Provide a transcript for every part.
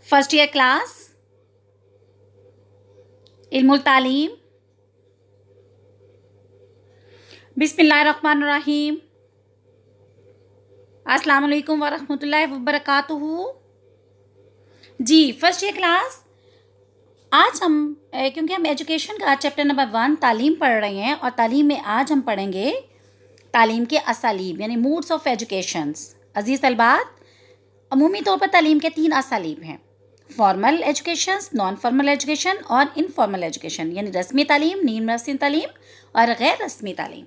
First year class इल्मुल तालीम। बिस्मिल्लाहिर्रहमानिर्रहीम। अस्सलाम वालेकुम वरहमतुल्लाहि वबरकातुहू। जी फर्स्ट ईयर क्लास, आज हम क्योंकि हम एजुकेशन का चैप्टर नंबर 1 तालीम पढ़ रहे हैं और तालीम में आज हम पढ़ेंगे तालीम के असालीब यानी मूड्स ऑफ एजुकेशंस। अजीज़ तलबात, अमूमी तौर पर तालीम के 3 असालीब हैं: formal education, non formal education और इनफॉर्मल एजुकेशन, यानी रस्मी तालीम, नीम रस्मी तालीम और गैर रस्मी तालीम।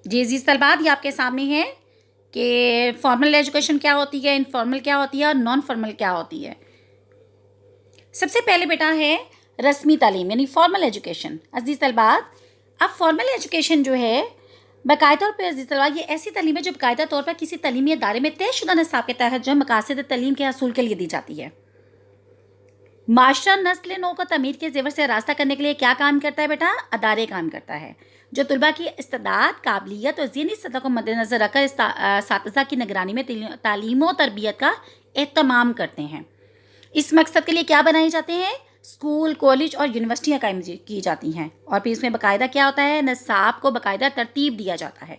जी अजीज़ तलबात, ये आपके सामने है कि फॉर्मल एजुकेशन क्या होती है, इनफॉर्मल क्या होती है और नॉन फॉर्मल क्या होती है। सबसे पहले बेटा है रस्मी तालीम यानी फॉर्मल एजुकेशन। अजीज़ तलबात, अब फॉर्मल एजुकेशन जो है बाकायदा तौर पर अजीज़ तलबात ये ऐसी तालीम है जो बाकायदा तौर पर किसी तलीमी अदारे में तयशुदा निसाब के तहत जो मकासद तालीम के हसूल के लिए दी जाती है। माशरा नस्ल नौ को तमीर के ज़ेवर से रास्ता करने के लिए क्या काम करता है बेटा? अदारे काम करता है जो तलबा की इस्तेदाद, काबिलियत और ज़हनी सतह को मद्देनज़र रखकर सातिज़ा की निगरानी में तालीम और तरबियत का एहतमाम करते हैं। इस मकसद के लिए क्या बनाए जाते हैं? स्कूल, कॉलेज और यूनिवर्सिटियाँ कायम की जाती हैं और फिर इसमें बाकायदा क्या होता है? निसाब को बाकायदा तरतीब दिया जाता है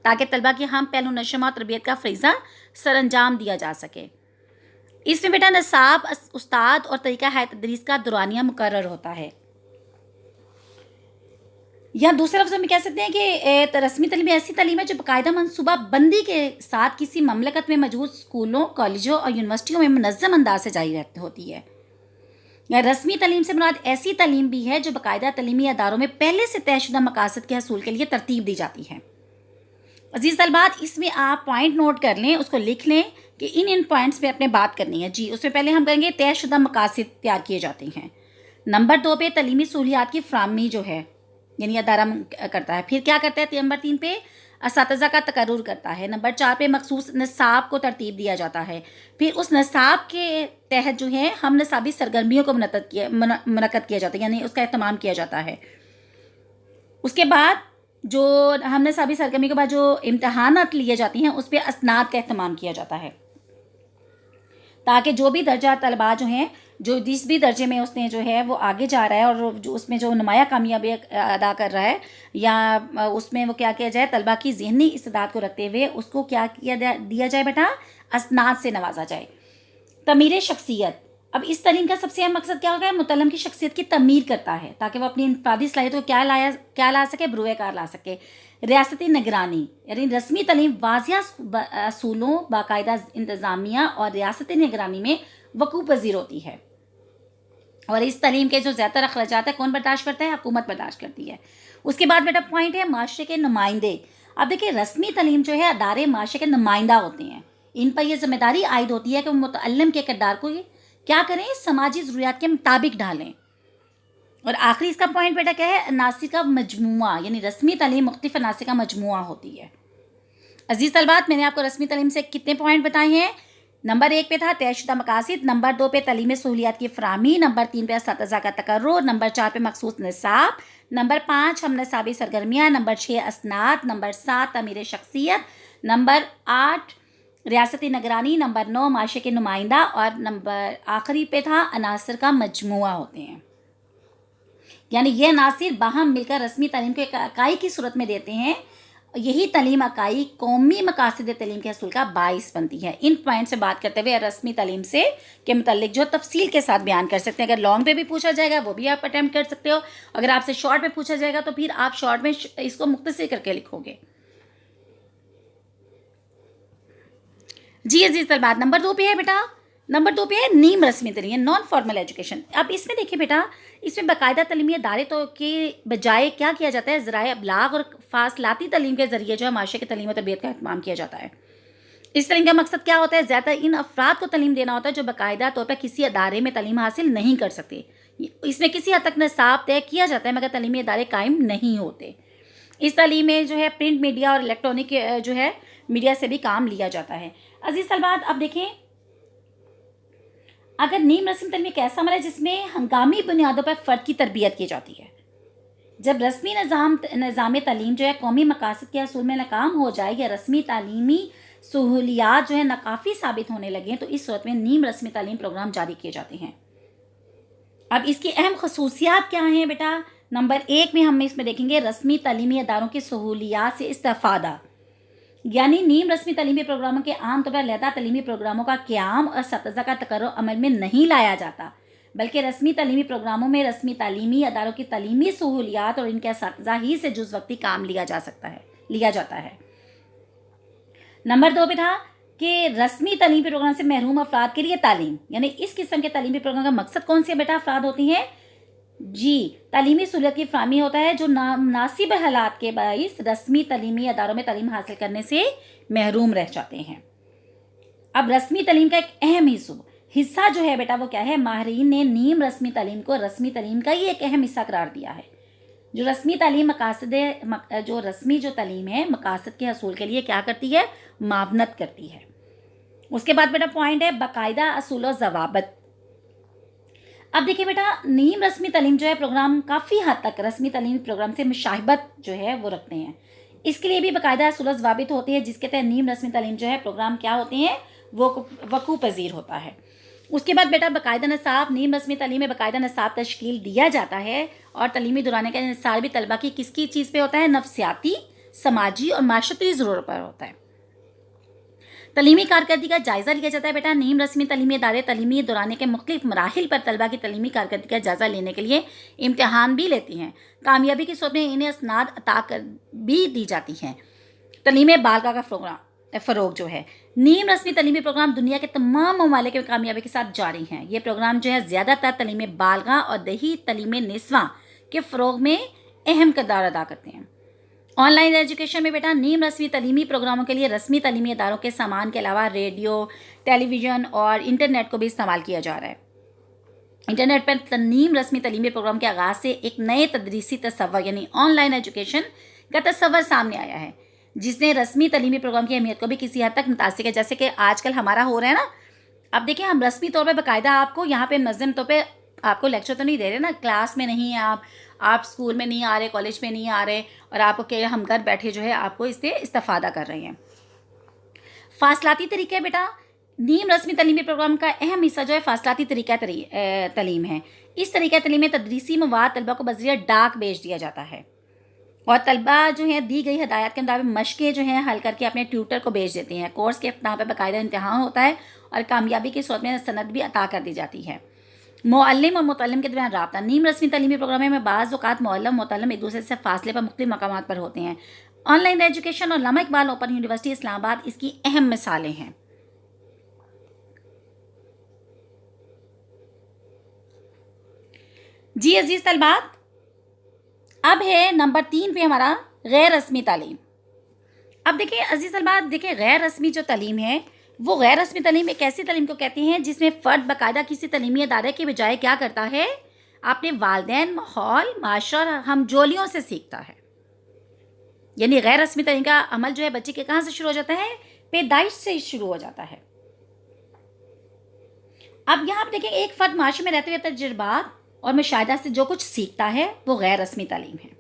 ताकि तलबा की हम पहलू नशमा और तरबियत का फ़रीज़ा सरअंजाम दिया जा सके। इसमें बेटा निसाब, उस्ताद और तरीका है तदरीस का दुरानिया मुकर्रर होता है। या दूसरे लफ्ज़ में कह सकते हैं कि रस्मी तालीम ऐसी तालीम है जो बाकायदा मनसूबा बंदी के साथ किसी ममलकत में मौजूद स्कूलों, कॉलेजों और यूनिवर्सिटियों में मुनज़्ज़म अंदाज से जारी होती है। या रस्मी तालीम से मुराद ऐसी तालीम भी है जो बाकायदा तालीमी अदारों में पहले से तयशुदा मकासद के हसूल के लिए तरतीब दी जाती है। अजीज़ तलबात, इसमें आप पॉइंट नोट कर लें, उसको लिख लें कि इन पॉइंट्स पे अपने बात करनी है। जी उसमें पहले हम करेंगे तयशुदा मकासद तैयार किए जाते हैं। नंबर 2 पे तालीमी सहूलियात की फ़राहमी जो है यानी अदारा करता है। फिर क्या करता है? नंबर 3 पे असातिज़ा का तकर्रुर करता है। नंबर 4 पे मखसूस निसाब को तरतीब दिया जाता है। फिर उस निसाब के तहत जो है हम निसाबी सरगर्मियों को मुनक्कद किया जाता है यानी उसका एहतमाम किया जाता है। उसके बाद जो हम निसाबी सरगर्मी के बाद जो इम्तहानात लिए जाती हैं उस पर असनाद का एहतमाम किया जाता है ताकि जो भी दर्जा तलबा जो हैं जो जिस भी दर्जे में उसने जो है वो आगे जा रहा है और जो उसमें जो नुमाया कामयाबी अदा कर रहा है या उसमें वो क्या किया जाए, तलबा की ज़हनी इस्तेदाद को रखते हुए उसको क्या दिया जाए बेटा? असनाद से नवाजा जाए। तमीर शख्सियत, अब इस तालीम का सबसे अहम मकसद क्या होगा? मुतल्लम की शख्सियत की तमीर करता है ताकि वो अपनी इनफरादी सलाहियत को क्या ला सके? बरूए कार ला सके। रियासती निगरानी यानी रस्मी तालीम वाज़िया असूलों, बाकायदा इंतज़ामिया और रियासती निगरानी में वकूफ़ पज़ीर होती है और इस तालीम के जो ज़्यादातर अखराजात है कौन बर्दाश्त करता है? हुकूमत बर्दाश्त करती है। उसके बाद बेटा पॉइंट है माशरे के नुमाइंदे। अब देखिए रस्मी तालीम जो है अदारे माशरे के नुमाइंदा होते हैं। इन पर यह जिम्मेदारी आयद होती है कि वो मुतअल्लिम के किरदार को क्या करें? समाजी ज़रूरियात के मुताबिक ढालें। और आखिरी इसका पॉइंट बेटा क्या है? अनासिर का मजमुआ यानी रस्मी तालीम मुख्तलिफ अनासिर का मजमुआ होती है। अजीज़ तलबात, मैंने आपको रस्मी तालीम से कितने पॉइंट बताए हैं? नंबर 1 पे था तयशुदा मकासद, नंबर 2 पे तालीमी सहूलियात की फ़राहमी, नंबर 3 पे असातिज़ा का तकर्रुर, नंबर 4 पे मखसूस निसाब, नंबर 5 हम निसाबी सरगर्मियाँ, नंबर 6 असनाद, नंबर 7 तमीर शख्सियत, नंबर 8 रियासती निगरानी, नंबर 9 माशरे के नुमाइंदा और नंबर आखिरी पे था अनासर का मजमुआ होते हैं। यानी ये अनासिर बाहम मिलकर रस्मी तालीम को एक इकाई की सूरत में देते हैं। यही तालीम इकाई कौमी मकासद तालीम के हसूल का बाइस बनती है। इन पॉइंट से बात करते हुए रस्मी तालीम से के मुतल्लिक जो तफसील के साथ बयान कर सकते हैं। अगर लॉन्ग पे भी पूछा जाएगा वो भी आप अटैम्प्ट कर सकते हो। अगर आपसे शॉर्ट में पूछा जाएगा तो फिर आप शॉर्ट में इसको मुख्तसर करके लिखोगे। जी अजीज़ तलबात, नंबर 2 पे है बेटा, नंबर 2 पे है नीम रस्मी तालीम नॉन फॉर्मल एजुकेशन। अब इसमें देखिए बेटा, इसमें बाकायदा तालीमी अदारे तो के बजाय क्या किया जाता है? ज़राए अबलाग और फासलाती तालीम के ज़रिए जो है माशरे की तालीम और तरबियत का एहतमाम किया जाता है। इस तालीम का मकसद क्या होता है? ज़्यादातर इन अफराद को तालीम देना होता है जो बाकायदा तौर पर किसी अदारे में तालीम हासिल नहीं कर सकते। इसमें किसी हद तक निसाब तय किया जाता है मगर तालीमी अदारे कायम नहीं होते। इस तालीम में जो है प्रिंट मीडिया और इलेक्ट्रॉनिक जो है मीडिया से भी काम लिया जाता है। अजीज़ तलबात, अब देखें अगर नीम रस्मी तालीम एक ऐसा अमल है जिसमें हंगामी बुनियादों पर फ़र्द की तरबियत की जाती है। जब रस्मी निज़ाम तालीम जो है कौमी मकासद के हसूल में नाकाम हो जाए या रस्मी तालीमी सहूलियात जो है नाकाफ़ी साबित होने लगे हैं, तो इस सूरत में नीम रस्मी तालीम प्रोग्राम जारी किए जाते हैं। अब इसकी अहम खसूसियात क्या हैं बेटा? नंबर 1 में हम इसमें देखेंगे रस्मी तालीमी अदारों की सहूलियात से इस्तेफ़ादा, यानी नीम रस्मी तालीमी प्रोग्रामों के आम तौर पर अलहदा तालीमी प्रोग्रामों का क़याम और सतज़ा का तकर्रुर अमल में नहीं लाया जाता, बल्कि रस्मी तालीमी प्रोग्रामों में रस्मी तालीमी अदारों की तालीमी सहूलियात और इनके असतिज़ा ही से जुज़ वक्ती काम लिया जाता है। नंबर 2 पे था कि रस्मी तालीमी प्रोग्राम से महरूम अफराद के लिए तालीम, यानी इस किस्म के तालीमी प्रोग्राम का मकसद कौन से बेटा अफराद होती हैं? जी, तालीमी सहूलियत की फ़राहमी होता है जो नामुनासिब हालात के बाइस रस्मी तालीमी अदारों में तालीम हासिल करने से महरूम रह जाते हैं। अब रस्मी तालीम का एक अहम हिस्सा जो है बेटा वो क्या है? माहिरीन ने नीम रस्मी तालीम को रस्मी तालीम का ही एक अहम हिस्सा करार दिया है। जो रस्मी तालीम जो तालीम है मकासद के हसूल के लिए क्या करती है? मावनत करती है। उसके बाद बेटा पॉइंट है बाकायदा असूल और ज़वाबित। अब देखिए बेटा, नीम रस्मी तालीम जो है प्रोग्राम काफ़ी हद तक रस्मी तालीमी प्रोग्राम से मुशाहबत जो है वो रखते हैं। इसके लिए भी बाकायदा असूल और ज़वाबित होती है, जिसके तहत नीम रस्मी तालीम जो है प्रोग्राम क्या होते हैं वो वक़ू पज़ीर होता है। उसके बाद बेटा बाकायदा नसाब, नीम रस्मी तालीम में बाकायदा नसाब तश्कील दिया जाता है और तालीमी दौरान का निसार भी तलबा की किसकी चीज़ पे होता है? नफ्सियाती, समाजी और माशरती ज़रूरत पर होता है। तलीमी कारकर्दगी का जायज़ा लिया जाता है बेटा। नीम रस्मी तालीमी इदारे तालीमी दौरान के मुख्तलिफ मराहिल पर तलबा की तलीमी कारकर्दगी का जायज़ा लेने के लिए इम्तहान भी लेती हैं। कामयाबी की सूरत में इन्हें असनाद अता कर भी दी जाती हैं। तलीम बालिगा का फ़रोग जो है, नीम रस्मी तलीमी प्रोग्राम दुनिया के तमाम ममालिक में कामयाबी के साथ जारी हैं। ये प्रोग्राम जो है ज़्यादातर तलीम बालिगा और दही तलीम निस्वा के फ़रोग में अहम किरदार अदा करते हैं। ऑनलाइन एजुकेशन में बेटा नीम रस्मी तलीमी प्रोग्रामों के लिए रस्मी तलीमी इदारों के सामान के अलावा रेडियो, टेलीविज़न और इंटरनेट को भी इस्तेमाल किया जा रहा है। इंटरनेट पर नीम रस्मी तलीमी प्रोग्राम के आगाज़ से एक नए तदरीसी तस्वर यानी ऑनलाइन एजुकेशन का तस्वर सामने आया है, जिसने रस्मी तलीमी प्रोग्राम की अहमियत को भी किसी हद तक मुतासिर किया। जैसे कि आजकल हमारा हो रहा है ना, अब देखिए हम रस्मी तौर पर बाकायदा आपको यहाँ पे मुनज़्ज़म तौर पे आपको लेक्चर तो नहीं दे रहे ना, क्लास में नहीं है आप स्कूल में नहीं आ रहे, कॉलेज में नहीं आ रहे, और आपको क्या हम घर बैठे जो है आपको इससे इस्तेफ़ादा कर रहे हैं। फासलाती तरीक़े बेटा, नीम रस्मी तलीमी प्रोग्राम का अहम हिस्सा जो है फासलाती तरीक़ा तलीम है। इस तरीक़ा तलीम में तदरीसी मवाद तलबा को बज़रिया डाक भेज दिया जाता है और तलबा जो है दी गई हदायत के मुताबिक मशक़ें जो हैं हल करके अपने ट्यूटर को भेज देते हैं। कोर्स के अख्ताम पर बाकायदा इम्तिहान होता है और कामयाबी की सूरत में सनद भी अता कर दी जाती है। मुअल्लिम और मुतअल्लिम के दरमियान राब्ता, नीम रस्मी तलीमी प्रोग्राम में बाज़ औक़ात मुअल्लिम मुतअल्लिम एक दूसरे से फासले पर मुख्तलिफ मकामात पर होते हैं। ऑनलाइन एजुकेशन और अल्लामा इक़बाल ओपन यूनिवर्सिटी इस्लामाबाद इसकी अहम मिसालें हैं। जी अजीज़ तलबात, अब है नंबर 3 पे हमारा गैर रस्मी तालीम। अब देखिए अजीज़ तलबात, देखिए गैर रस्मी जो तालीम है वो गैर रस्मी तालीम एक ऐसी तालीम को कहती हैं जिसमें फ़र्द बाकायदा किसी तालीमी अदारे के बजाय क्या करता है? अपने वालिदैन, माहौल, माशरा और हमजोलियों से सीखता है। यानी गैर रस्मी तालीम का अमल जो है बच्चे के कहाँ से शुरू हो जाता है? पैदाइश से शुरू हो जाता है। अब यहाँ पर देखिए एक फ़र्द माशरे में रहते हुए तजुर्बात और मुशाहिदा से जो कुछ सीखता है वो गैर रस्मी तालीम है।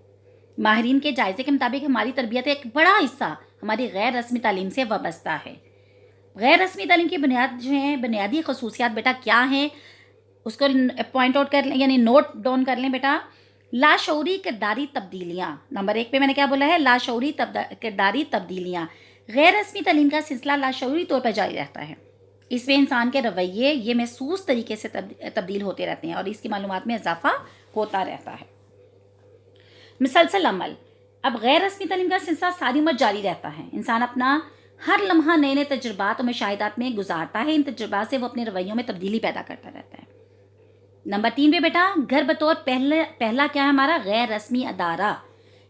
माहिरीन के जायज़े के मुताबिक हमारी तरबियत एक बड़ा हिस्सा हमारी गैर रस्मी तालीम से वाबस्ता है। गैर रस्मी तालीम की बुनियाद जो है बुनियादी खसूसियात बेटा क्या हैं उसको पॉइंट आउट कर लें, यानी नोट डाउन कर लें बेटा। लाशऊरी किरदारी तब्दीलियाँ, नंबर 1 पे मैंने क्या बोला है? लाशऊरी किरदारी तब्दीलियाँ। गैर रस्मी तालीम का सिलसिला लाशऊरी तौर पर जारी रहता है। इसमें इंसान के रवैये ये महसूस तरीके से तब्दील होते रहते हैं और इसकी मालूमात में इजाफा होता रहता है। मुसलसल अमल, अब गैर रस्मी तालीम का सिलसिला सारी उम्र जारी रहता है। इंसान अपना हर लम्हा नए नए तजुर्बात और मुशाहिदात में गुजारता है। इन तजुर्बात से वो अपने रवैयों में तब्दीली पैदा करता रहता है। नंबर 3 पे बेटा घर बतौर पहला क्या है हमारा? गैर रस्मी अदारा।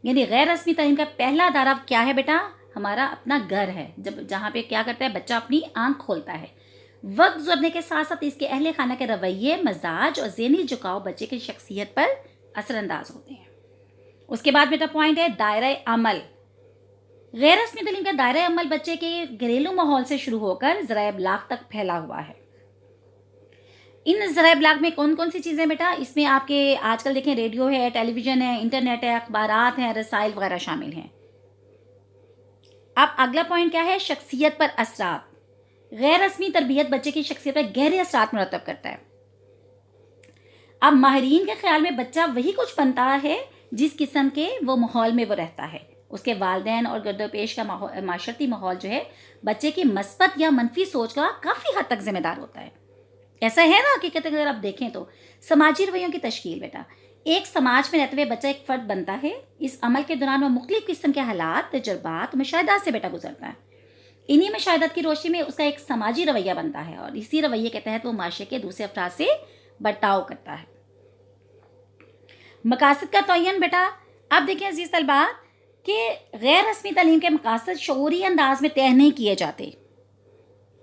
यानी गैर रस्मी तालीम का पहला अदारा क्या है बेटा? हमारा अपना घर है, जहाँ पे क्या करता है बच्चा अपनी आँख खोलता है। वक्त गुजरने के साथ साथ इसके अहले खाना के रवैये, मजाज और ज़हनी झुकाव बच्चे की शख्सियत पर असरअंदाज होते हैं। उसके बाद बेटा पॉइंट है दायरा अमल। गैर रस्मी तालीम का दायरा अमल बच्चे के घरेलू माहौल से शुरू होकर ज़राए इब्लाग तक फैला हुआ है। इन ज़राए इब्लाग में कौन कौन सी चीज़ें बेटा? इसमें आपके आजकल देखें रेडियो है, टेलीविज़न है, इंटरनेट है, अखबारात हैं, रसाइल वगैरह शामिल हैं। اب اگلا پوائنٹ کیا ہے؟ شخصیت پر اثرات۔ غیر رسمی تربیت بچے کی شخصیت پر گہرے اثرات مرتب کرتا ہے۔ اب ماہرین کے خیال میں بچہ وہی کچھ بنتا ہے جس قسم کے وہ ماحول میں وہ رہتا ہے۔ اس کے والدین اور گرد و پیش کا معاشرتی ماحول جو ہے بچے کی مثبت یا منفی سوچ کا کافی حد تک ذمہ دار ہوتا ہے۔ ایسا ہے نا حقیقت اگر آپ دیکھیں تو۔ سماجی رویوں کی تشکیل بیٹا، ایک سماج میں رہتے ہوئے بچہ ایک فرد بنتا ہے۔ اس عمل کے دوران وہ مختلف قسم کے حالات، تجربات، مشاہدات سے بیٹا گزرتا ہے۔ انہی مشاہدات کی روشنی میں اس کا ایک سماجی رویہ بنتا ہے اور اسی رویے کے تحت وہ معاشرے کے دوسرے افراد سے برتاؤ کرتا ہے۔ مقاصد کا تعین بیٹا، اب دیکھیں عزیز طلبات کہ غیر رسمی تعلیم کے مقاصد شعوری انداز میں طے نہیں کیے جاتے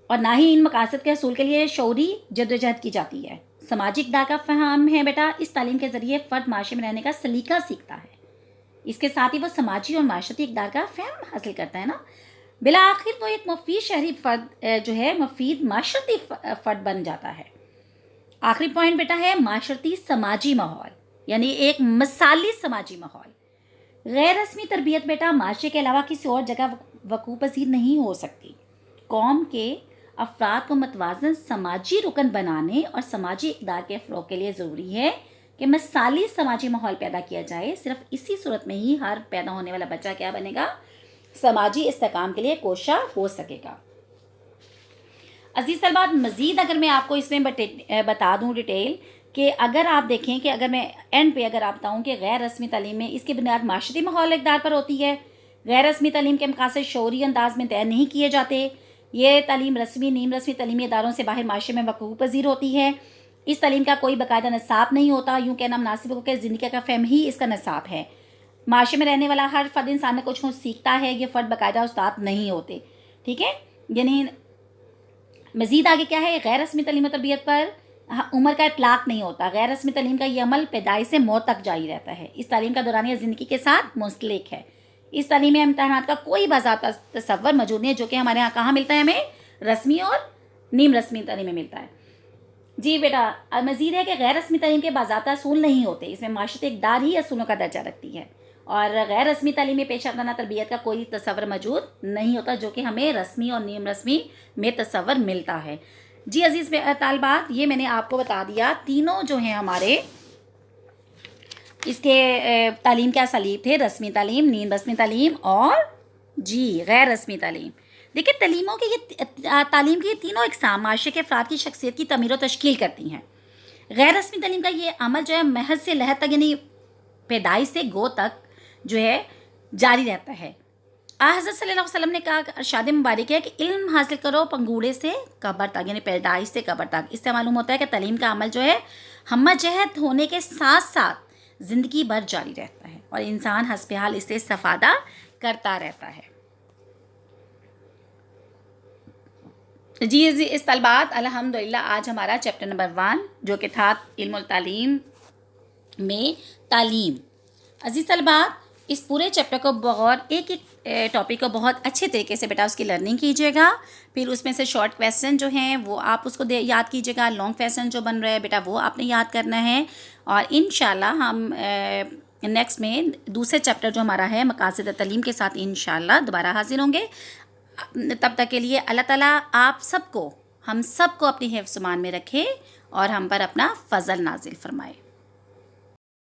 اور نہ ہی ان مقاصد کے حصول کے لیے شعوری جدوجہد کی جاتی ہے۔ سماجی اقدار کا فہم ہے بیٹا، اس تعلیم کے ذریعے فرد معاشرے میں رہنے کا سلیقہ سیکھتا ہے۔ اس کے ساتھ ہی وہ سماجی اور معاشرتی اقدار کا فہم حاصل کرتا ہے نا۔ بالآخر وہ ایک مفید شہری فرد جو ہے مفید معاشرتی فرد بن جاتا ہے۔ آخری پوائنٹ بیٹا ہے معاشرتی سماجی ماحول، یعنی ایک مثالی سماجی ماحول۔ غیر رسمی تربیت بیٹا معاشرے کے علاوہ کسی اور جگہ وقوع پذیر نہیں ہو سکتی۔ قوم کے افراد کو متوازن سماجی رکن بنانے اور سماجی اقدار کے فروغ کے لیے ضروری ہے کہ مثالی سماجی ماحول پیدا کیا جائے۔ صرف اسی صورت میں ہی ہر پیدا ہونے والا بچہ کیا بنے گا؟ سماجی استحکام کے لیے کوشاں ہو سکے گا۔ عزیز طلبات مزید اگر میں آپ کو اس میں بتا دوں ڈیٹیل کہ اگر آپ دیکھیں کہ اگر میں اینڈ پہ اگر آپ بتاؤں کہ غیر رسمی تعلیم میں اس کی بنیاد معاشرتی ماحول اقدار پر ہوتی ہے۔ غیر رسمی تعلیم کے مقاصد شعوری انداز میں طے نہیں کیے جاتے۔ یہ تعلیم رسمی نیم رسمی تعلیمی اداروں سے باہر معاشرے میں وقوع پذیر ہوتی ہے۔ اس تعلیم کا کوئی باقاعدہ نصاب نہیں ہوتا، یوں کہنا مناسب ہو کہ زندگی کا فہم ہی اس کا نصاب ہے۔ معاشرے میں رہنے والا ہر فرد انسان میں کچھ سیکھتا ہے، یہ فرد باقاعدہ استاد نہیں ہوتے، ٹھیک ہے۔ یعنی مزید آگے کیا ہے؟ غیر رسمی تعلیم و تربیت پر عمر کا اطلاق نہیں ہوتا۔ غیر رسمی تعلیم کا یہ عمل پیدائش سے موت تک جاری رہتا ہے۔ اس تعلیم کا دورانیہ زندگی کے ساتھ منسلک ہے۔ اس تعلیمی امتحانات کا کوئی باضابطہ تصور موجود نہیں ہے، جو کہ ہمارے یہاں کہاں ملتا ہے؟ ہمیں رسمی اور نیم رسمی تعلیم میں ملتا ہے۔ جی بیٹا مزید ہے کہ غیر رسمی تعلیم کے باضابطہ اصول نہیں ہوتے، اس میں معاشرتی اقدار ہی اصولوں کا درجہ رکھتی ہے اور غیر رسمی تعلیم میں پیشہ ورانہ تربیت کا کوئی تصور موجود نہیں ہوتا، جو کہ ہمیں رسمی اور نیم رسمی میں تصور ملتا ہے۔ جی عزیز طالبات یہ میں نے آپ کو بتا دیا تینوں جو ہیں ہمارے اس کے تعلیم کے اسالیب تھے، رسمی تعلیم، نیم رسمی تعلیم اور جی غیر رسمی تعلیم۔ دیکھیں تعلیموں کے یہ تعلیم کی یہ تینوں اقسام معاشرے کے افراد کی شخصیت کی تعمیر و تشکیل کرتی ہیں۔ غیر رسمی تعلیم کا یہ عمل جو ہے محض سے لحد تک یعنی پیدائش سے گو تک جو ہے جاری رہتا ہے۔ حضرت صلی اللہ علیہ وسلم نے کہا، ارشاد مبارک ہے کہ علم حاصل کرو پنگوڑے سے قبر تک، یعنی پیدائش سے قبر تک۔ اس سے معلوم ہوتا ہے کہ تعلیم کا عمل جو ہے ہمہ جہت ہونے کے ساتھ ساتھ زندگی بھر جاری رہتا ہے اور انسان حسب حال اس سے استفادہ کرتا رہتا ہے۔ جی اس طلبات الحمدللہ آج ہمارا چیپٹر نمبر 1 جو کہ تھا علم التعلیم میں تعلیم۔ عزیز طلبات اس پورے چیپٹر کو بغور ایک ٹاپک کو بہت اچھے طریقے سے بیٹا اس کی لرننگ کیجیے گا، پھر اس میں سے شارٹ کویسچن جو ہیں وہ آپ اس کو یاد کیجیے گا، لانگ کویسچن جو بن رہے ہیں بیٹا وہ آپ نے یاد کرنا ہے اور انشاءاللہ ہم نیکسٹ میں دوسرے چیپٹر جو ہمارا ہے مقاصد تعلیم کے ساتھ انشاءاللہ دوبارہ حاضر ہوں گے۔ تب تک کے لیے اللہ تعالیٰ آپ سب کو ہم سب کو اپنی حفظ امان میں رکھے اور ہم پر اپنا فضل نازل فرمائے۔